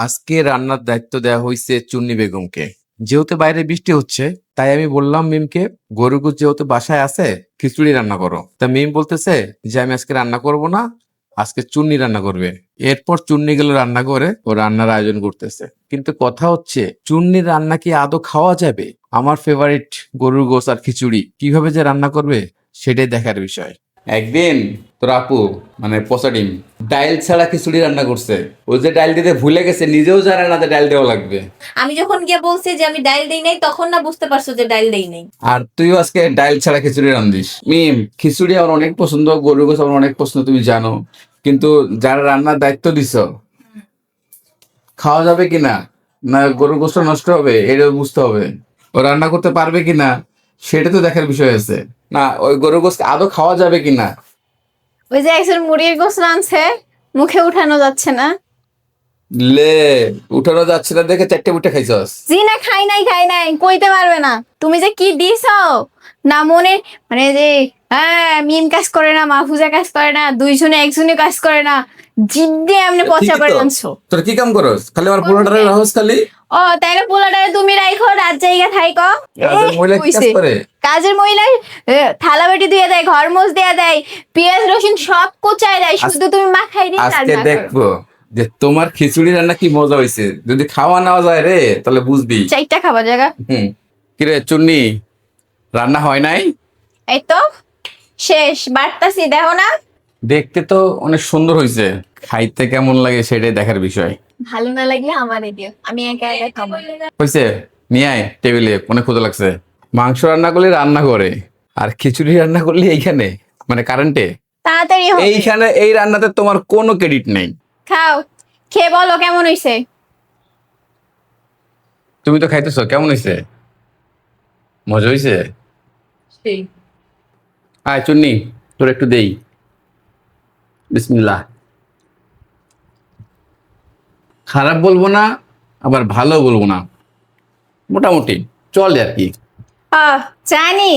আজকে রান্নার দায়িত্ব দেওয়া হয়েছে চুন্নি বেগমকে। যেহেতু বাইরে বৃষ্টি হচ্ছে, তাই আমি বললাম মিমকে, গরুর গোশত যেহেতু বাসায় আছে, খিচুড়ি রান্না করো। তা মিম বলতেছে যে আমি আজকে রান্না করব না, আজকে চুন্নি রান্না করবে। এরপর চুন্নি গেল রান্না করে, ও রান্নার আয়োজন করতেছে। কিন্তু কথা হচ্ছে, চুন্নির রান্না কি আদৌ খাওয়া যাবে? আমার ফেভারিট গরুর গোশত আর খিচুড়ি কিভাবে যে রান্না করবে, সেটাই দেখার বিষয়। একদিন তোর আপু মানে পচা ডিম ডাইল ছাড়া খিচুড়ি রান্না করছে। ও যে ডাইল দিতে ভুলে গেছে, নিজেও জানে না যে ডাইল দেওয়া লাগবে। আমি যখন গিয়ে বলছি যে আমি ডাইল দেই নাই, তখন না বুঝতে পারছো যে ডাইল দেই নাই। আর তুইও আজকে ডাইল ছাড়া খিচুড়ি রান্ধিস। মিম, খিচুড়ি আমার অনেক পছন্দ, গরুর গোশত আমার অনেক পছন্দ, তুমি জানো। কিন্তু যারা রান্নার দায়িত্ব দিছ, খাওয়া যাবে কিনা, না গরুর গোশত নষ্ট হবে, এটা বুঝতে হবে। ও রান্না করতে পারবে কিনা, সেটা তো দেখার বিষয় আছে। না ওই গরুর গোশত আদৌ খাওয়া যাবে কিনা। ওই যে একজন মুড়ির গোসল আনছে, মুখে উঠানো যাচ্ছে না। লে, উঠানো যাচ্ছে না দেখে চারটে বুটে খাইছস। জি না, খাই নাই, কইতে পারবে না। তুমি যে কি দিছো না মনে, মানে যে হ্যাঁ মিম কাজ করে না, মাহফুজা কাজ করে না, দুইজনে একজনে কাজ করে না, জিদ্দে এমনি পচা করে আনছো। তোর কি কাম করস? খালি আমার পুরোটারে রহস খালি। ও তাইলে পোলাটারে তুমি রাইখো, রাত জায়গা থাইকো। কাজের মহিলা কি কাজ করে? কাজের মহিলা থালা বাটি ধুয়ে দেয়, ঘর মোছ দেয়া দেয়, পেঁয়াজ রসুন সব কোচায় দেয়, শুধু তুমি মাখাই দিয়ে আজকে রান্না করো। দেখবো যে তোমার খিচুড়ি রান্না কি মজা হয়েছে। যদি খাওয়া নেওয়া যায় রে, তাহলে বুঝবি। চারটা খাবার জায়গা। কিরে চুন্নি, রান্না হয় নাই? এই তো শেষ, বাড়তাছি দেখো না। দেখতে তো অনেক সুন্দর হয়েছে, খাইতে কেমন লাগে সেটাই দেখার বিষয়। ভালো না লাগলে আমারে দিও, আমি একা একা খাবো। হয়েছে, নিয়ে আয় টেবিলে, অনেক ক্ষুধা লাগছে। মাংস রান্না করলে রান্না করে, আর খিচুড়ি রান্না করলে এইখানে, মানে কারেন্টে। তাড়াতাড়ি হবে। এইখানে এই রান্নাতে তোমার কোনো ক্রেডিট নেই। খাও, খেয়ে বলো কেমন হইছে। তুমি তো খাইতেছো, কেমন হয়েছে? মজা হয়েছে? আয় চুন্নি, তোর একটু দেই। বিসমিল্লাহ। খারাপ বলবো না, আবার ভালো বলবো না, মোটামুটি চলে আর কি। জানি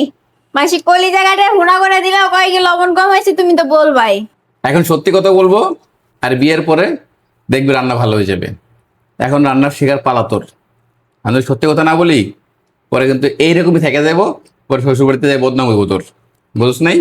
মাসি কলি জায়গাটা হুনা করে দিলেও কয় কি লবণ কম হয়েছে, তুমি তো বলবাই। এখন সত্যি কথা বলবো, আর বিয়ের পরে দেখবি রান্না ভালো হয়ে যাবে। এখন রান্না শেখার পালা তোর। আমি যদি সত্যি কথা না বলি, পরে কিন্তু এইরকমই থেকে যাবো, পরে শ্বশুরবাড়িতে যাই বদনাম হইব তোর। বুঝছ নাই?